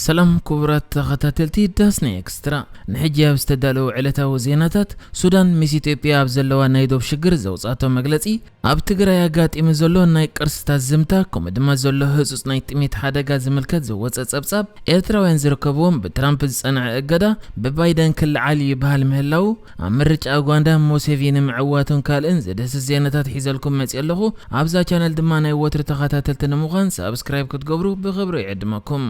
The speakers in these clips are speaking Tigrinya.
سلام كبرات تخاتلتي داسني اكسترا نحجي استدالو علتا وزيناتات سودان ميس ኢትዮጵያ ኣብዘለዋ ናይ ዶብ ሽግር ዘውጻቶ መግለጺ ኣብ ትግራይ ኣጋጢሙ ዘሎ ናይ ቅርስታት ዝምታ ከምኡ ድማ ዘሎ ህጹጽ ናይ ጥሜት ሓደጋ ዝምልከት ዝወጸ ጸብጻብ ኤርትራውያን ዝርከብዎም ብትራምፕ ዝጸንዐ እገዳ ብባይደን ክልዓል ይበሃል ምህላው ኣብ ምርጫ ኡጋንዳ ሙሴቪኒ ምዕዋቱን ካልእን ዝደስስ ዜናታት ሒዘልኩም መጽ ኣለኹ ኣብዛ ቻነል ድማ ናይ ወትሪ ተኸታተልቲ ንምዃን ሰብስክራይብ ክትገብሩ ብኽብሪ ይዕድመኩም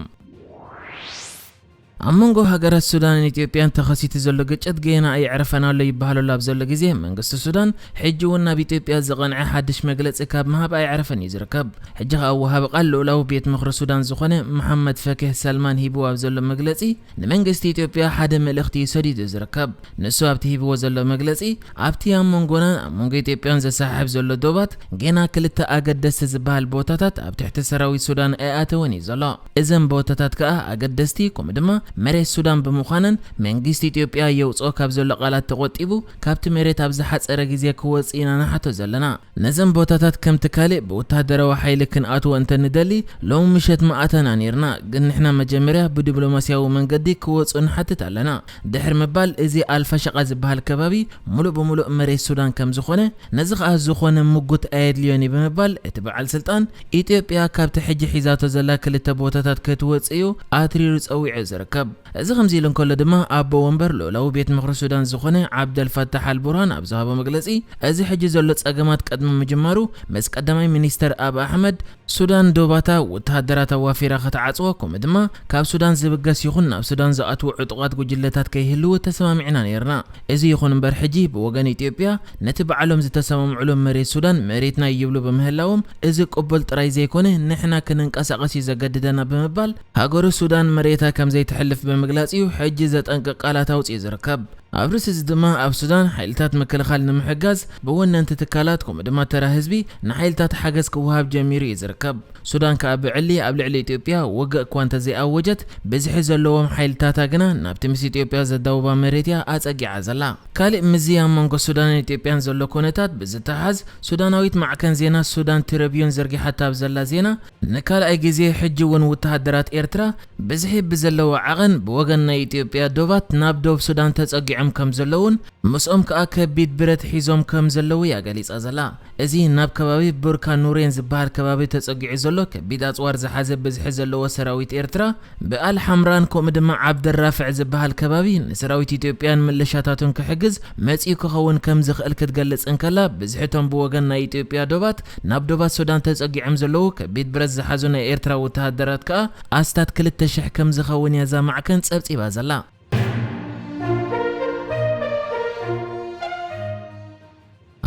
አመንጎ ሀገራት ሱዳን ኢትዮጵያን ተኸሲት ዘሎ ግጭት ገና አይዕረፈናል ይባሃሉ ላብ ዘሎ ጊዜ መንግስት ሱዳን ሕጅውና በኢትዮጵያ ዘቀንዐ ሓድሽ መግለጽ ካብ መሃብ አይዕረፈን ይዝርከብ ሕጂ ወሃብ ቃል ሉላው ቤት ምክር ሱዳን ዝኾነ መሐመድ ፈኪህ ሰልማን ሂቡ ኣብ ዘሎ መግለጺ ንመንግስት ኢትዮጵያ ሓደ መልእኽቲ ሰዲድ ዝርከብ ንሱ ኣብቲ ሂቡ ዘሎ መግለጺ ኣብቲ አመንጎና አመንጎ ኢትዮጵያን ዘሳሕብ ዘሎ ዶባት ገና ክልተ ኣገደስቲ ዝበሃል ቦታታት ኣብ ትሕቲ ሰራዊት ሱዳን ኣያተውን ይዘሎ እዘን ቦታታት ከኣ ኣገደስቲ ከምኡ ድማ መሬት ሱዳን በመዃነን መንግስት ኢትዮጵያ የውጾ ካብ ዘሎ ቃላት ተቆጢቡ ካብቲ መሬት ኣብ ዝሓጸረ ጊዜ ክወጽኢና ናሓቶ ዘለና ነዘን ቦታታት ከም ትካልእ ብወታደራዊ ኃይል ክንኣትዎ እንተንደሊ ሎም ምሸት ማኣተና ነርና ግን ንሕና መጀመርያ ብዲፕሎማሲያዊ መንገዲ ክወጽኡ ንሓትት ኣለና ድሕር ምባል እዚ ኣልፋሸቃ ዝበሃል ከባቢ ሙሉእ ብሙሉእ መሬት ሱዳን ከም ዝኾነ ነዚ ከዓ ዝኾነ ሙጉት ኣየድልዮን ብምባል እቲ በዓል ስልጣን ኢትዮጵያ ካብቲ ሕጂ ሒዛቶ ዘላ ክልተ ቦታታት ክትወጽዩ ኣትሪሩ ጸዊዑ ዝርከብ እዚ ከምዚ ኢሉ እንከሎ ድማ ኣቦ ወንበር ሉላው ቤት ምክሪ ሱዳን ዝኾነ ዓብደል ፈታሕ አልቡርሃን ኣብ ዝሃቦ መግለጺ እዚ ሕጂ ዘሎ ጸገማት ቀድሞ ምጅማሩ መስ ቀዳማይ ሚኒስተር አብ አሕመድ ሱዳን ዶባታ ወታደራት ዋፊራ ከተዓጽወ ከምኡ ድማ ካብ ሱዳን ዝብገስ ይኹን ናብ ሱዳን ዝኣትው ዕጡቃት ጉጅለታት ከይህልው ተሰማሚዕና ነርና እዚ ይኹን እምበር ሕጂ ብወገን ኢትዮጵያ ነቲ በዓሎም ዝተሰማምዕሉ መሬት ሱዳን መሬትና ይብሉ በምህላዎም እዚ ቅቡል ጥራይ ዘይኮነ ንሕና ክንንቀሳቀስ ይዘገድደና ብምባል ሃገሩ ሱዳን መሬታ ከም ዘይትሕልፍ በመግለጺው ሕጂ ዘጠንቀቅ ቃላት ኣውጽኢ ዝርከብ ኣብርስ እዚ ድማ ኣብ ሱዳን ኃይልታት መከላኸል ንምሕጋዝ ብወነንቲ ትካላት ከምኡ ድማ ተራ ህዝቢ ንኃይልታት ሓገዝ ክወሃብ ጀሚሩ ይዝርከብ ሱዳን ከዓ ብዕሊ ኣብ ልዕሊ ኢትዮጵያ ወግእ እኳ እንተዘይኣወጀት ብዝሒ ዘለዎም ኃይልታት ግና ናብቲ ምስ ኢትዮጵያ ዘዳውባ መሬትያ ኣጸጊዓ ዘላ ካልእ ምዚ ኣብ መንጎ ሱዳንን ኢትዮጵያን ዘሎ ኩነታት ብዝተሓዝ ሱዳናዊት ማዕከን ዜና ሱዳን ትሪቢዩን ዘርጊሓታ ኣብ ዘላ ዜና ንካልኣይ ጊዜ ሕጂ እውን ወታደራት ኤርትራ ብዝሒ ብዘለዎ ዓቐን ብወገን ናይ ኢትዮጵያ ዶባት ናብ ዶብ ሱዳን ተጸጊዖም ከም ዘለውን ምስኦም ከዓ ከቢድ ብረት ሒዞም ከም ዘለው ያገሊጻ ዘላ እዚ ናብ ከባቢ ቡርካ ኑሬን ዝበሃል ከባቢ ተጸጊዑ ዘሎ ከቢድ ኣጽዋር ዝሓዘ ብዝሒ ዘለዎ ሰራዊት ኤርትራ በአል ሐምራን ከምኡ ድማ ዓብደራፍዕ ዝበሃል ከባቢ ንሰራዊት ኢትዮጵያን ምልሻታቱን ክሕግዝ መጺኡ ክኸውን ከም ዝኽእል ክትገልጽ እንከላ ብዝሕቶም ብወገን ናይ ኢትዮጵያ ዶባት ናብ ዶባት ሱዳን ተጸጊዖም ዘለው ከቢድ ብረት ዝሓዙ ናይ ኤርትራ ወታደራት ከዓ ኣስታት 2000 ከም ዝኸውን ያዛ ማዕከን ጸብጺባ ዘላ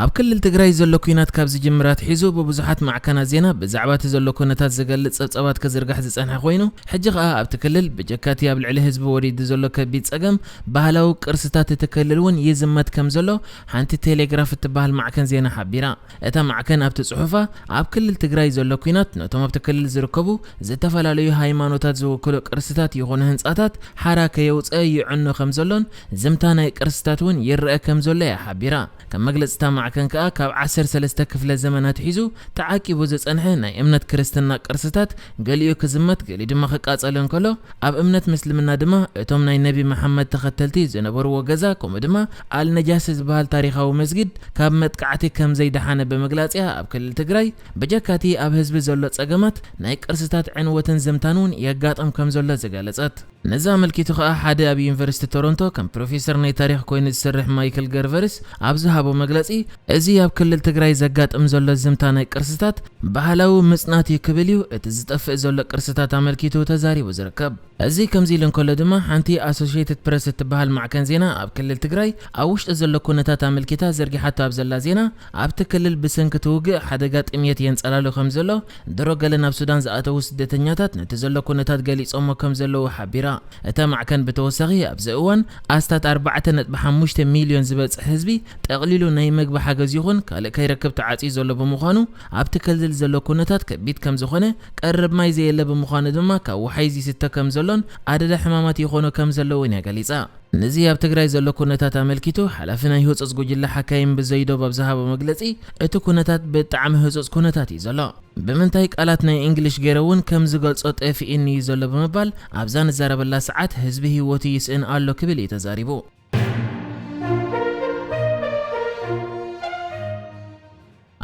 ኣብ ክልል ትግራይ ዘሎ ኩናት ካብ ዝጅምራት ሒዙ በብዙሓት ማዕከናት ዜና ብዛዕባ ዘሎ ኩነታት ዝገልጽ ጸብጻባት ከዝርጋሕ ዝጸንሐ ኮይኑ ሕጂ ከዓ ኣብቲ ክልል ብጀካቲ ኣብ ልዕሊ ህዝቢ ወሪድ ዘሎ ከቢድ ጸገም ባህላዊ ቅርስታት ተከልልውን ይዝመት ከም ዘሎ ሓንቲ ቴሌግራፍ እትበሃል ማዕከን ዜና ሓቢራ እታ ማዕከን ኣብቲ ጽሑፋ ኣብ ክልል ትግራይ ዘሎ ኩናት ነቶም ኣብቲ ክልል ዝርከቡ ዝተፈላለዩ ሃይማኖታት ዝውክሉ ቅርስታት ይኹኑ ህንጻታት ሓራ ከየውፀ ይዕኖ ከም ዘሎን ዝምታ ናይ ቅርስታት እውን ይርአ ከም ዘሎ ሓቢራ ከም መግለጽታ ማዕከን ከዓ ካብ 13 ክፍለ ዘመናት ሒዙ ተዓቂቡ ዝጸንሐ ናይ እምነት ክርስትና ቅርስታት ገሊኡ ክዝመት ገሊኡ ድማ ክቃጸል እንከሎ ኣብ እምነት ምስልምና ድማ እቶም ናይ ነቢ መሐመድ ተኸተልቲ ዝነበርዎ ገዛ ከምኡ ድማ አልነጃስ ዝበሃል ታሪኻዊ መስጊድ ካብ መጥቃዕቲ ከም ዘይደሓነ በመግለጽያ ኣብ ክልል ትግራይ በጀካቲ ኣብ ህዝቢ ዘሎ ጸገማት ናይ ቅርስታት ዕንወትን ዝምታኑን የጋጠም ከም ዘሎ ዝገለጸት ነዛ መልኪቱ ከዓ ሓደ ኣብ ዩኒቨርሲቲ ቶሮንቶ ከም ፕሮፌሰር ናይ ታሪኽ ኮይኑ ዝሰርሕ ማይክል ገርቨርስ ኣብ ዝሃቦ መግለጺ እዚ ኣብ ክልል ትግራይ ዘጋጥም ዘሎ ዝምታ ናይ ቅርስታት ባህላዊ ምጽናት ይክብል እዩ እቲ ዝጠፍእ ዘሎ ቅርስታት ኣመልኪቱ ተዛሪቡ ዝርከብ እዚ ከምዚ ኢሉ እንከሎ ድማ ሓንቲ ኣሶሺየትድ ፕሬስ እትበሃል ማዕከን ዜና ኣብ ክልል ትግራይ ኣብ ውሽጢ ዘሎ ኩነታት ኣመልኪታ ዘርጊሓቶ ኣብ ዘላ ዜና ኣብቲ ክልል ብሰንኪ ትውግእ ሓደጋ ጥምየት የንጸላሉ ከም ዘሎ ድሮ ገለ ናብ ሱዳን ዝኣተዉ ስደተኛታት ነቲ ዘሎ ኩነታት ገሊጾሞ ከም ዘለው ሓቢራ እታ ማዕከን ብተወሳኺ ኣብዚ እዋን ኣስታት 4.5 ሚልዮን ዝበጽሕ ህዝቢ ጠቕሊሉ ናይ ምግቢ ሓገዝ ይኹን ካልእ ከይረክብ ተዓጺ ዘሎ ብምዃኑ ኣብቲ ክልል ዘሎ ኩነታት ከቢድ ከም ዝኾነ ቀረብ ማይ ዘየለ ብምዃኑ ድማ ካብ ውሓይ ዝስተ ከም ዘሎን ኣደዳ ሕማማት ይኾኑ ከም ዘለውን ገሊጻ ነዚ ኣብ ትግራይ ዘሎ ኩነታት ኣመልኪቱ ሓላፊ ናይ ህጹጽ ጉጅለ ሓካይም ብዘይዶ ብዝሃቦ መግለጺ እቲ ኩነታት ብጣዕሚ ህጹጽ ኩነታት እዩ ዘሎ ብምንታይ ቃላት ናይ እንግሊሽ ገይረውን ከም ዝገልጾ ጠፊእኒ እዩ ዘሎ ብምባል ኣብዛ ንዛረበላ ሰዓት ህዝቢ ህይወቱ ይስእን ኣሎ ክብል እዩ ተዛሪቡ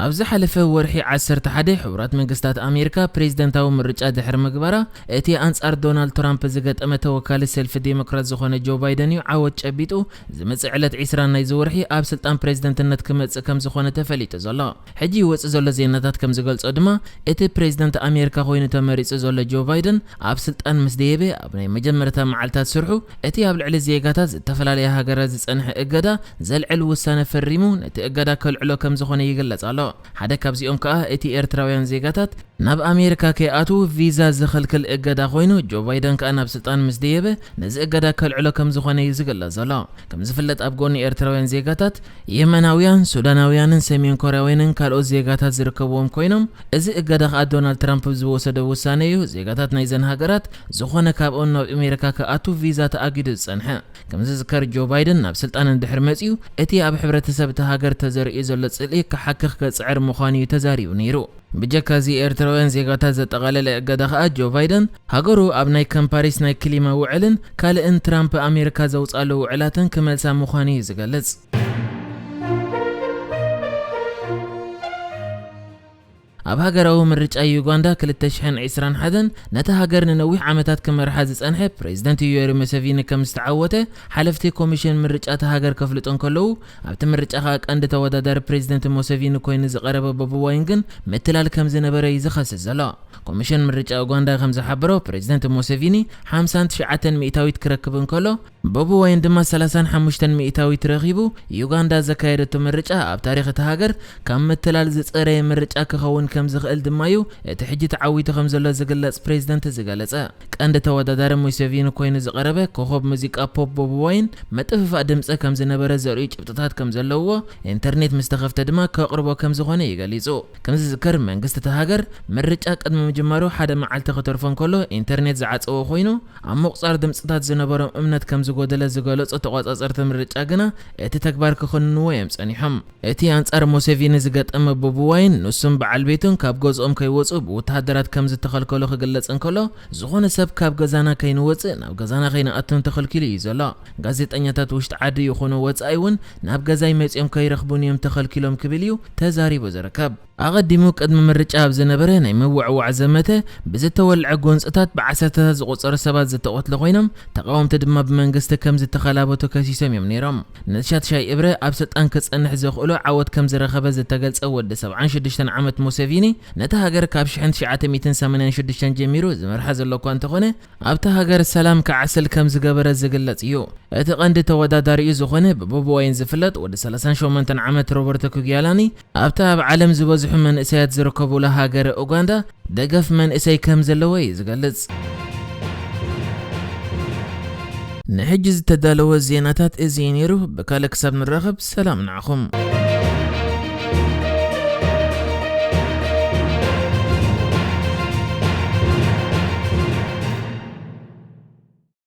ኣብዚ ሓለፈ ወርሒ 11 ሕቡራት መንግስታት ኣሜሪካ ፕሬዝደንታዊ ምርጫ ድሕሪ ምግባራ እቲ ኣንጻር ዶናልድ ትራምፕ ዝገጠመ ተወካሊ ሰልፊ ዴሞክራት ዝኾነ ጆ ባይደን እዩ ዓወት ጨቢጡ ዝመጽእ ዕለት 20 ናይ ዝወርሒ ኣብ ስልጣን ፕሬዝደንትነት ክመጽእ ከም ዝኾነ ተፈሊጡ ዘሎ ሕጂ ይወጽእ ዘሎ ዜናታት ከም ዝገልጾ ድማ እቲ ፕሬዝደንት ኣሜሪካ ኮይኑ ተመሪጹ ዘሎ ጆ ባይደን ኣብ ስልጣን ምስ ደየበ ኣብ ናይ መጀመርታ መዓልታት ስርሑ እቲ ኣብ ልዕሊ ዜጋታት ዝተፈላለየ ሃገራት ዝጸንሐ እገዳ ዘልዕል ውሳነ ፈሪሙ ነቲ እገዳ ከልዕሎ ከም ዝኾነ ይግለጽ ኣሎ ሓደ ካብዚኦም ከዓ እቲ ኤርትራውያን ዜጋታት ናብ ኣሜሪካ ከይኣቱ ቪዛ ዝኸልክል እገዳ ኮይኑ ጆ ባይደን ከዓ ናብ ስልጣን ምስ ደየበ ነዚ እገዳ ከልዕሎ ከም ዝኾነ ይዝገለጽ ዘሎ ከም ዝፍለጥ ኣብ ጎኒ ኤርትራውያን ዜጋታት የመናውያን ሱዳናውያንን ሰሜን ኮርያውያንን ካልኦት ዜጋታት ዝርከብዎም ኮይኖም እዚ እገዳ ከዓ ዶናልድ ትራምፕ ዝወሰደ ውሳነ እዩ ዜጋታት ናይ ዘን ሃገራት ዝኾነ ካብኦም ናብ ኣሜሪካ ከኣቱ ቪዛ ተኣጊዱ ዝጸንሐ ከም ዝዝከር ጆ ባይደን ናብ ስልጣን እንድሕር መጺኡ እቲ ኣብ ሕብረተሰብ እቲ ሃገር ተዘርእዩ ዘሎ ጽልኢ ክሓክኽ ከጽዕር ምዃኑ እዩ ተዛሪቡ ነይሩ ብጀካዚ ኤርትራውያን ዜጋታት ዘጠቓለለ እገዳ ከዓ ጆ ባይደን ሃገሩ ኣብ ናይ ካምፓሪስ ናይ ክሊማ ውዕልን ካልእን ትራምፕ ኣሜሪካ ዘውጻሉ ውዕላትን ክመልሳ ምዃኑ እዩ ዝገልጽ ኣብ ሃገራዊ ምርጫ ዩጋንዳ 2021 ነታ ሃገር ንነዊሕ ዓመታት ክመርሓ ዝጸንሐ ፕሬዝደንት ዩዌሪ ሙሴቪኒ ከም ዝተዓወተ ሓለፍቲ ኮሚሽን ምርጫ እታ ሃገር ከፍልጡን ከለዉ ኣብቲ ምርጫ ከዓ ቀንዲ ተወዳዳሪ ፕሬዝደንት ሙሴቪኒ ኮይኑ ዝቐረበ ቦቢ ዋይን ግን ምትላል ከም ዝነበረ እዩ ዝኸስስ ዘሎ ኮሚሽን ምርጫ ዩጋንዳ ከም ዝሓበሮ ፕሬዝደንት ሙሴቪኒ 59 ሚእታዊት ክረክብ እንከሎ ቦቢ ዋይን ድማ 35 ሚእታዊት ረኺቡ ዩጋንዳ ዘካየደቶ ምርጫ ኣብ ታሪኽ እታ ሃገር ካብ ምትላል ዝጸረየ ምርጫ ክኸውን ከም ዝኽእል ድማ እዩ እቲ ሕጂ ተዓዊቱ ከም ዘሎ ዝግለጽ ፕሬዝደንት ዝገለጸ ቀንዲ ተወዳዳሪ ሙሴቪኒ ኮይኑ ዝቐረበ ኮኸብ ሙዚቃ ፖፕ ቦቢ ዋይን መጥፍፋእ ድምፂ ከም ዝነበረ ዘርእዩ ጭብጥታት ከም ዘለውዎ ኢንተርኔት ምስ ተኸፍተ ድማ ከቕርቦ ከም ዝኾነ ይገሊጹ ከም ዝዝከር መንግስቲ እታ ሃገር ምርጫ ቅድሚ ምጅማሩ ሓደ መዓልቲ ከተርፎ እንከሎ ኢንተርኔት ዝዓፀዎ ኮይኑ ኣብ ምቁፃር ድምፅታት ዝነበሮም እምነት ከም ዝጎደለ ዝገለጹ ተቆጻጸርቲ ምርጫ ግና እቲ ተግባር ክኽንንዎ እዮም ጸኒሖም እቲ ኣንጻር ሙሴቪኒ ዝገጠመ ቦቢ ዋይን ንሱም በዓል ቤቱን ካብ ገዝኦም ከይወፁ ብወተሃደራት ከም ዝተኸልከሉ ክግለጽ እንከሎ ዝኾነ ሰብ ካብ ገዛና ከይንወፅእ ናብ ገዛና ከይንኣቱን ተኸልኪሉ እዩ ዘሎ ጋዜጠኛታት ውሽጢ ዓዲ ይኹኑ ወጻኢ እውን ናብ ገዛይ መጺኦም ከይረኽቡን እዮም ተኸልኪሎም ክብል እዩ ተዛሪቡ ዝርከብ ኣቐዲሙ ቅድሚ ምርጫ ኣብ ዝነበረ ናይ ምውዕዋዕ ዘመተ ብዝተወልዐ ጎንፅታት ብዓሰርተታት ዝቑፀሩ ሰባት ዝተቆትሉ ኮይኖም ተቃወምቲ ድማ ብመንግስቲ ከም ዝተኸላበቱ ከሲሶም እዮም ነይሮም ንሻት ሻይ እብረ ኣብ ስልጣን ክጸንሕ ዘኽእሎ ዓወት ከም ዝረኸበ ዝተገልጸ ወዲ 76 ዓመት ሙሴቪኒ ነታ ሃገር ካብ 1986 ጀሚሩ ዝመርሓ ዘሎ እኳ እንተኾነ ኣብታ ሃገር ሰላም ክዓስል ከም ዝገበረ ዝግለጽ እዩ እቲ ቀንዲ ተወዳዳሪኡ ዝኾነ ብቦቢ ዋይን ዝፍለጥ ወዲ 38 ዓመት ሮበርቶ ኩጊያላኒ ኣብታ ኣብ ዓለም ዝበዝሑ መንእሰያት ዝርከቡላ ሃገር ኡጋንዳ ደገፍ መንእሰይ ከም ዘለዎ እዩ ዝገልጽ ንሕጂ ዝተዳለወ ዜናታት እዚ ነይሩ ብካልእ ክሳብ ንራኸብ ሰላም ንዓኹም